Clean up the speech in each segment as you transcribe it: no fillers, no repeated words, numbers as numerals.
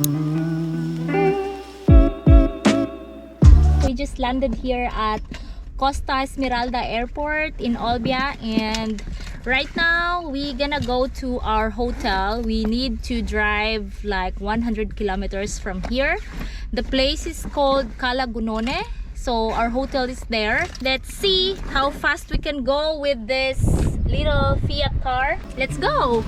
We just landed here at Costa Esmeralda Airport in Olbia, and right now we're gonna go to our hotel. We need to drive like 100 kilometers from here. The place is called Cala Gunone, so our hotel is there. Let's see how fast we can go with this little Fiat car. Let's go!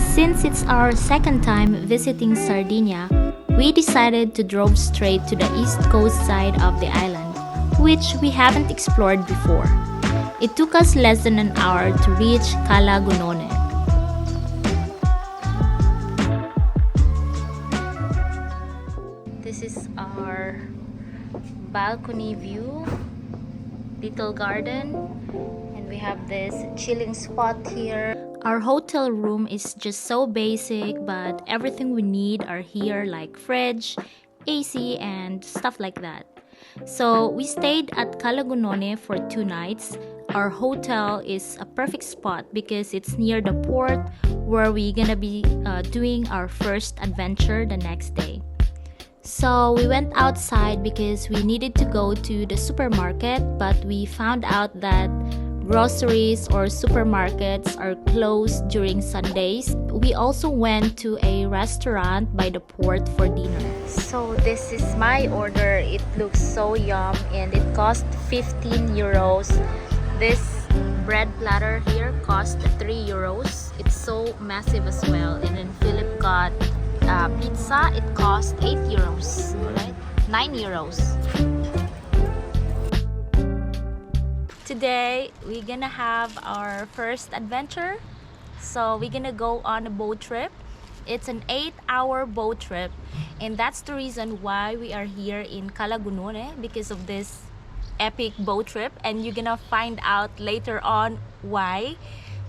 Since it's our second time visiting Sardinia, we decided to drive straight to the east coast side of the island, which we haven't explored before. It took us less than an hour to reach Cala Gunone. This is our balcony view, little garden, and we have this chilling spot here. Our hotel room is just so basic, but everything we need are here, like fridge, AC, and stuff like that. So we stayed at Cala Gunone for 2 nights. Our hotel is a perfect spot because it's near the port where we're gonna be doing our first adventure the next day. So we went outside because we needed to go to the supermarket, but we found out that groceries or supermarkets are closed during Sundays. We also went to a restaurant by the port for dinner. So this is my order. It looks so yum and it cost 15 euros. This bread platter here cost 3 euros. It's so massive as well. And then Philip got pizza. It cost 8 euros, right? 9 euros. Today we're gonna have our first adventure, so we're gonna go on a boat trip. It's an 8-hour boat trip, and that's the reason why we are here in Cala Gunone, because of this epic boat trip, and you're gonna find out later on why.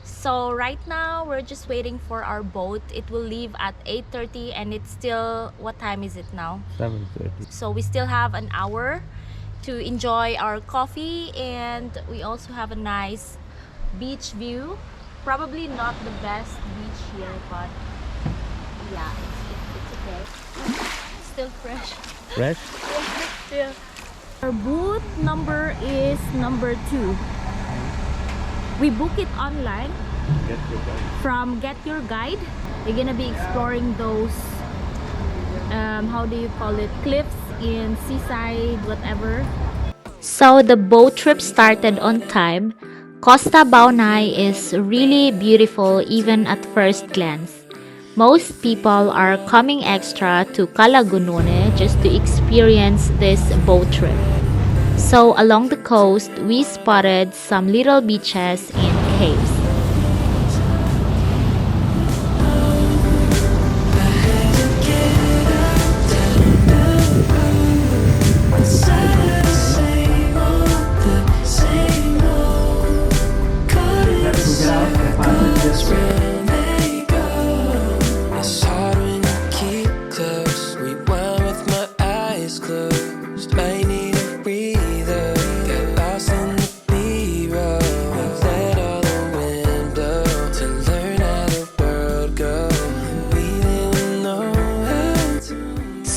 So right now we're just waiting for our boat. It will leave at 8:30, and it's still, what time is it now? 7:30. So we still have an hour to enjoy our coffee, and we also have a nice beach view. Probably not the best beach here, but yeah, it's okay. Still fresh. Fresh? Yeah. Our booth number is number 2. We book it online from Get Your Guide. We're gonna be exploring those how do you call it, cliffs in seaside, whatever. So the boat trip started on time. Costa Baunei is really beautiful even at first glance. Most people are coming extra to Cala Gunone just to experience this boat trip. So along the coast, we spotted some little beaches and caves.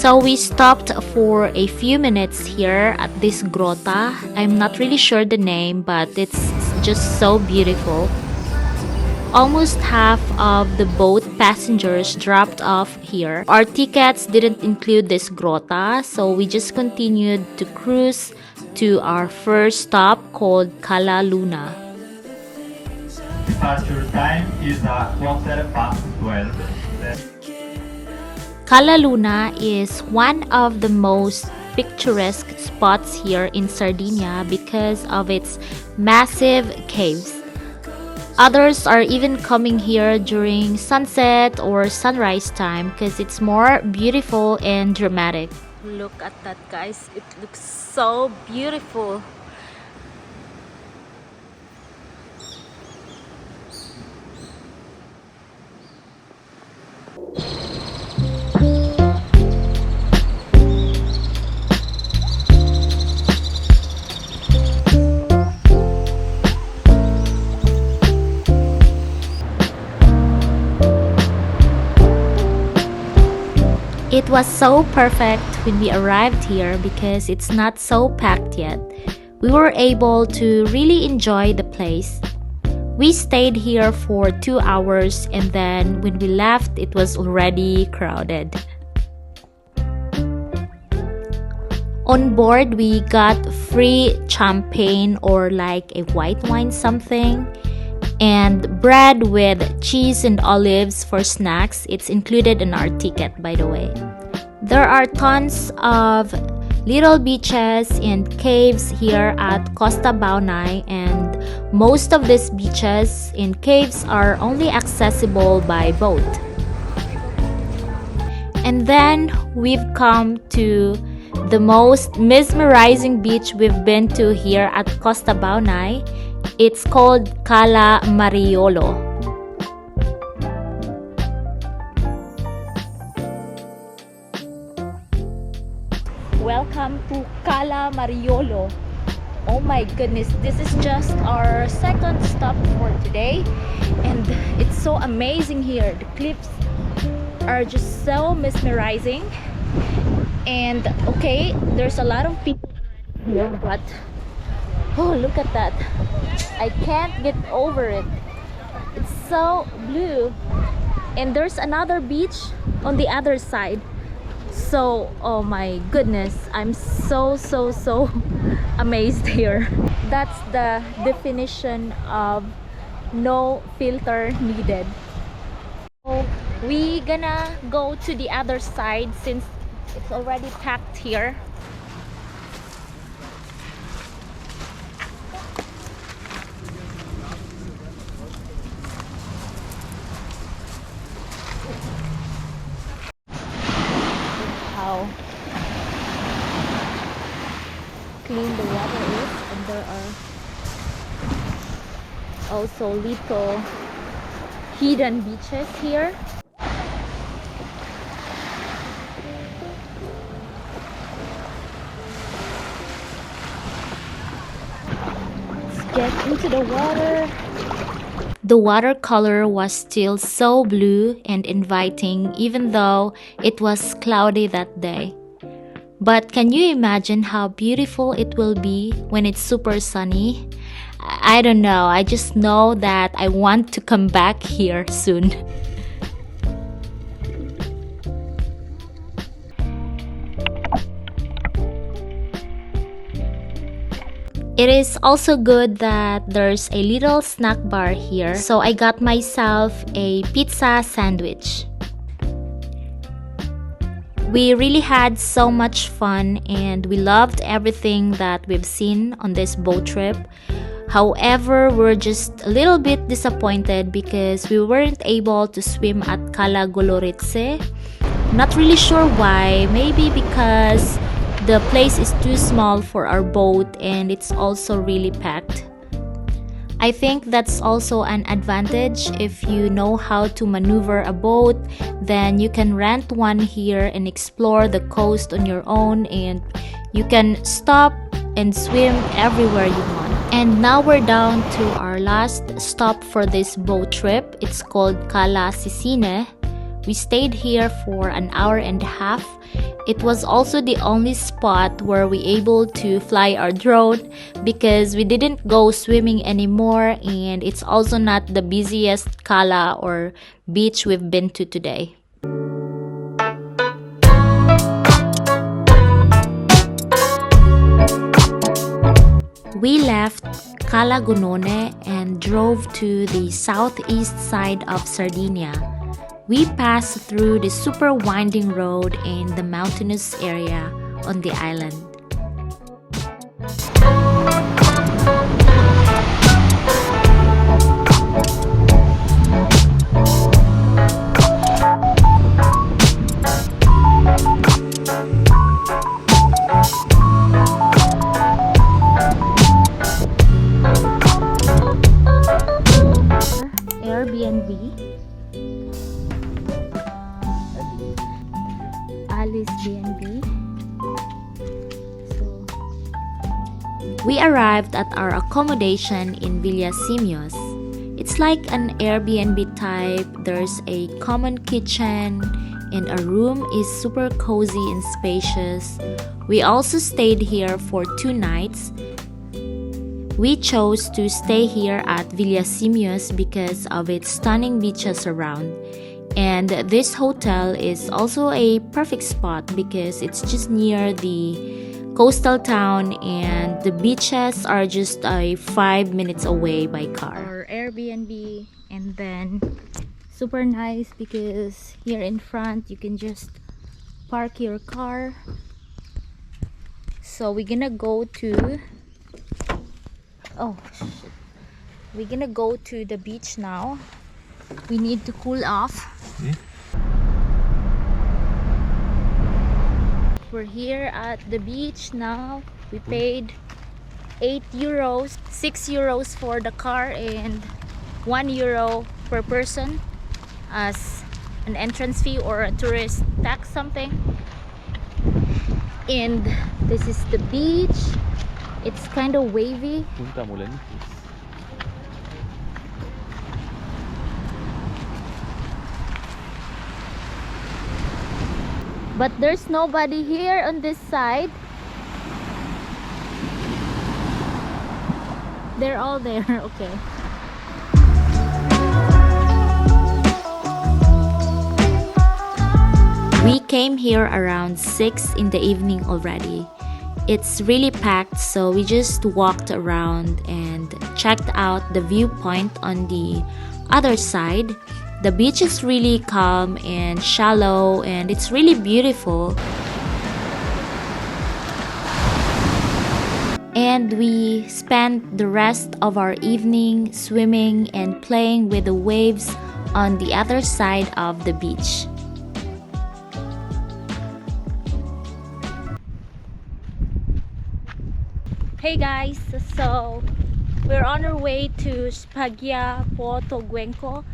So we stopped for a few minutes here at this grota. I'm not really sure the name, but it's just so beautiful. Almost half of the boat passengers dropped off here. Our tickets didn't include this grota, so we just continued to cruise to our first stop called Cala Luna. Departure time is 12:15. Cala Luna is one of the most picturesque spots here in Sardinia because of its massive caves. Others are even coming here during sunset or sunrise time because it's more beautiful and dramatic. Look at that, guys. It looks so beautiful. It was so perfect when we arrived here because it's not so packed yet. We were able to really enjoy the place. We stayed here for 2 hours and then when we left, it was already crowded. On board, we got free champagne or like a white wine something, and bread with cheese and olives for snacks. It's included in our ticket, by the way. There are tons of little beaches and caves here at Costa Baunei, and most of these beaches and caves are only accessible by boat. And then we've come to the most mesmerizing beach we've been to here at Costa Baunei. It's called Cala Mariolu. Welcome to Cala Mariolu. Oh my goodness, this is just our second stop for today and it's so amazing here. The cliffs are just so mesmerizing. And okay, there's a lot of people here, but oh, look at that. I can't get over it. It's so blue. And there's another beach on the other side. So, oh my goodness, I'm so amazed here. That's the definition of no filter needed. So, we gonna go to the other side since it's already packed here. How clean the water is, and there are also little hidden beaches here. Get into the water. The watercolor was still so blue and inviting even though it was cloudy that day. But can you imagine how beautiful it will be when it's super sunny? I don't know, I just know that I want to come back here soon. It is also good that there's a little snack bar here, so I got myself a pizza sandwich. We really had so much fun and we loved everything that we've seen on this boat trip. However, we're just a little bit disappointed because we weren't able to swim at Cala Goloritze. Not really sure why, maybe because the place is too small for our boat and it's also really packed. I think that's also an advantage. If you know how to maneuver a boat, then you can rent one here and explore the coast on your own, and you can stop and swim everywhere you want. And now we're down to our last stop for this boat trip. It's called Cala Sisine. We stayed here for an hour and a half. It was also the only spot where we able to fly our drone because we didn't go swimming anymore, and it's also not the busiest cala or beach we've been to today. We left Cala Gonone and drove to the southeast side of Sardinia. We passed through the super winding road and the mountainous area on the island. Airbnb. Alice B&B. So we arrived at our accommodation in Villasimius. It's like an Airbnb type. There's a common kitchen and our room is super cozy and spacious. We also stayed here for 2 nights. We chose to stay here at Villasimius because of its stunning beaches around. And this hotel is also a perfect spot because it's just near the coastal town and the beaches are just 5 minutes away by car. Our Airbnb, and then super nice because here in front you can just park your car. So we're gonna go to we're gonna go to the beach now. We need to cool off. We're here at the beach now. We paid 8 euros, 6 euros for the car and 1 euro per person as an entrance fee or a tourist tax something. And this is the beach. It's kind of wavy. Punta Molentis. But there's nobody here on this side. They're all there. Okay. We came here around 6 in the evening already. It's really packed, so we just walked around and checked out the viewpoint on the other side. The beach is really calm and shallow, and it's really beautiful. And we spent the rest of our evening swimming and playing with the waves on the other side of the beach. Hey guys, so we're on our way to Spiaggia Porto Guinco.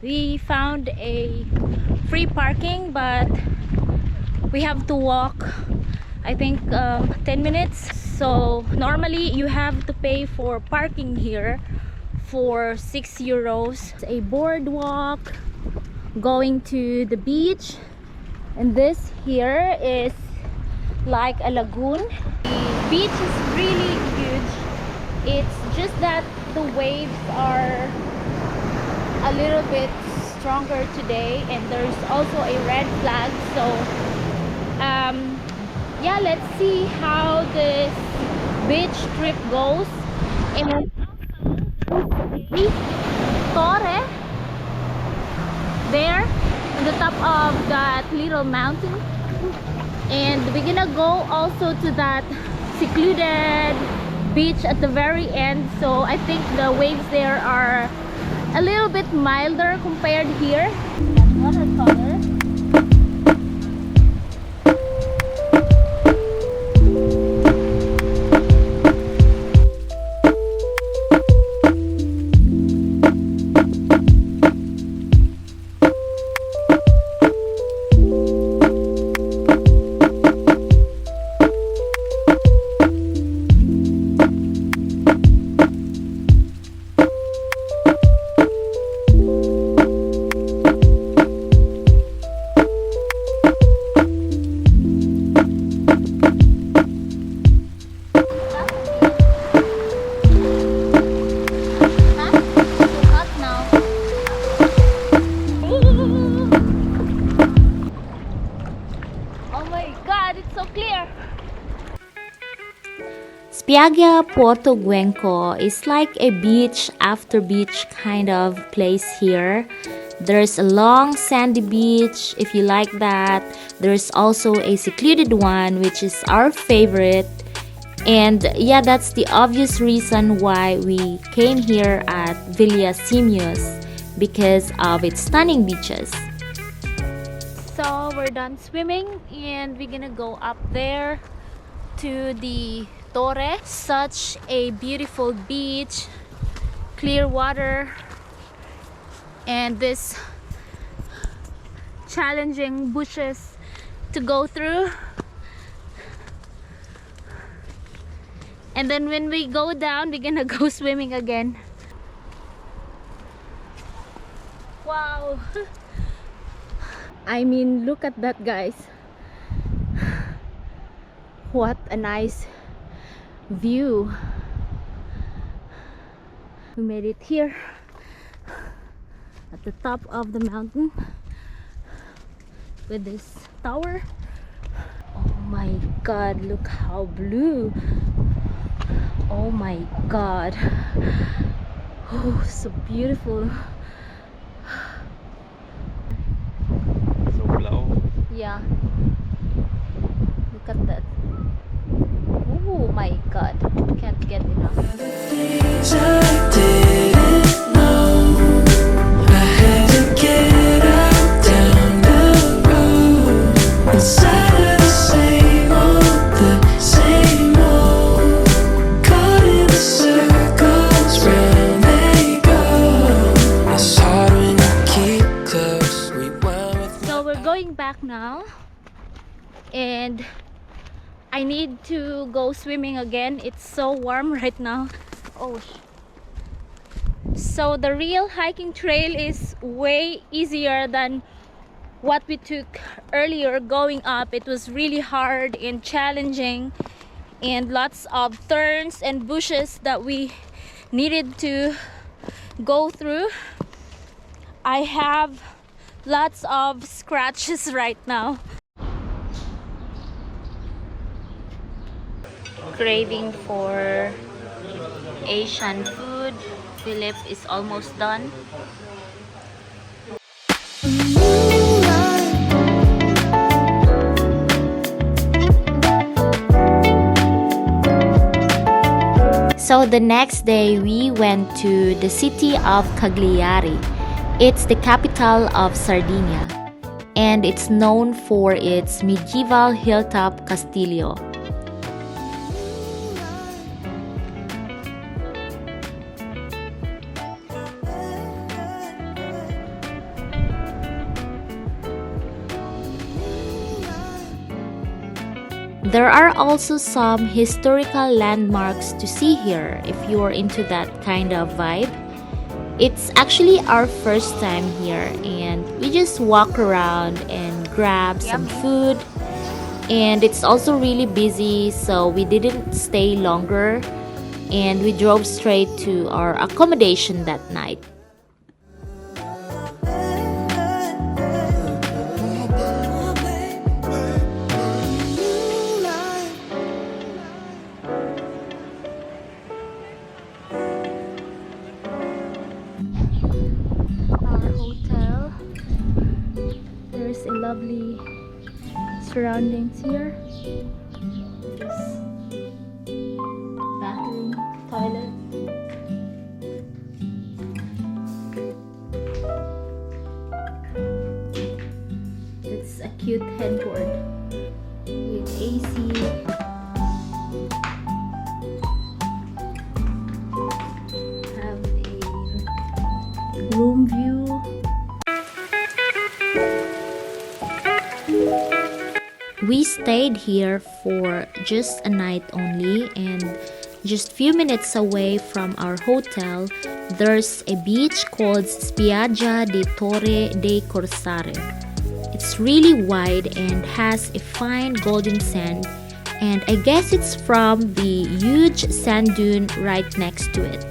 We found a free parking, but we have to walk, I think 10 minutes. So normally you have to pay for parking here for 6 euros. It's a boardwalk going to the beach, and this here is like a lagoon. The beach is really huge. It's just that the waves are a little bit stronger today, and there's also a red flag. So yeah, let's see how this beach trip goes. And Torre there on the top of that little mountain, and we're gonna go also to that secluded beach at the very end. So I think the waves there are a little bit milder compared here. Watercolor. Spiaggia Porto Guinco is like a beach after beach kind of place here. There's a long sandy beach if you like that. There's also a secluded one, which is our favorite. And yeah, that's the obvious reason why we came here at Villasimius, because of its stunning beaches. So we're done swimming and we're gonna go up there to the Torre. Such a beautiful beach, clear water, and this challenging bushes to go through. And then when we go down, we're gonna go swimming again. Wow. I mean, look at that, guys. What a nice view. We made it here at the top of the mountain with this tower. Oh my god, look how blue. Oh my god. Oh, so beautiful. So blau. Yeah, look at that. Oh my god, can't get enough. Things I didn't know, I had to get out down the road, inside of the same old, caught in the circles round they go. It's hard when you keep close, rewind with. So we're going back now, and I need to go swimming again. It's so warm right now. Oh, so the real hiking trail is way easier than what we took earlier. Going up, it was really hard and challenging, and lots of turns and bushes that we needed to go through. I have lots of scratches right now. Craving for Asian food. Philip is almost done. So the next day we went to the city of Cagliari. It's the capital of Sardinia, and it's known for its medieval hilltop castillo. There are also some historical landmarks to see here if you're into that kind of vibe. It's actually our first time here, and we just walk around and grab some food. And it's also really busy, so we didn't stay longer, and we drove straight to our accommodation that night. A lovely surroundings here. This bathroom, toilet. It's a cute headboard with AC. Have a room view. We stayed here for just a night only, and just few minutes away from our hotel, there's a beach called Spiaggia di Torre dei Corsari. It's really wide and has a fine golden sand, and I guess it's from the huge sand dune right next to it.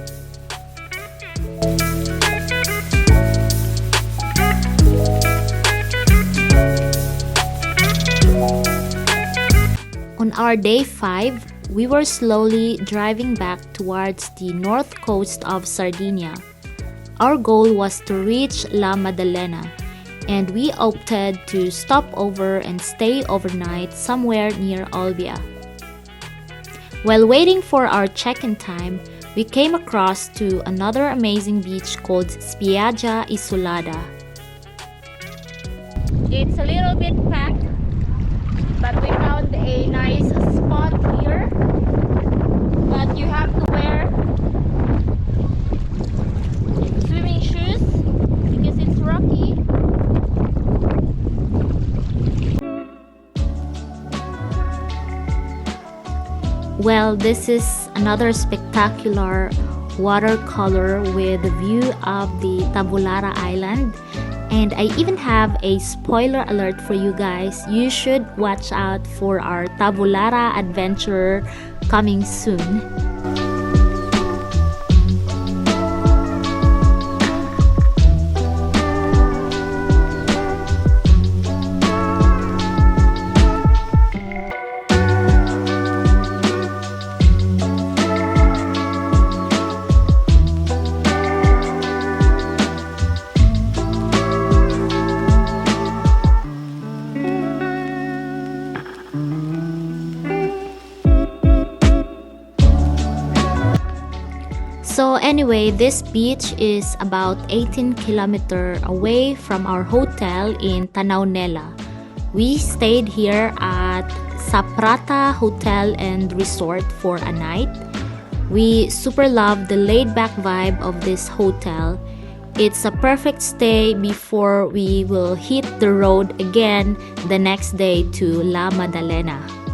On our day 5, we were slowly driving back towards the north coast of Sardinia. Our goal was to reach La Maddalena, and we opted to stop over and stay overnight somewhere near Olbia. While waiting for our check-in time, we came across to another amazing beach called Spiaggia Isuledda. It's a little bit packed, but we found a nice spot here, but you have to wear swimming shoes because it's rocky. Well, this is another spectacular watercolor with a view of the Tabulara Island, And I even have a spoiler alert for you guys. You should watch out for our Tabulara adventure coming soon. So anyway, this beach is about 18 kilometers away from our hotel in Tanaunela. We stayed here at Prata Hotel and Resort for a night. We super love the laid-back vibe of this hotel. It's a perfect stay before we will hit the road again the next day to La Maddalena.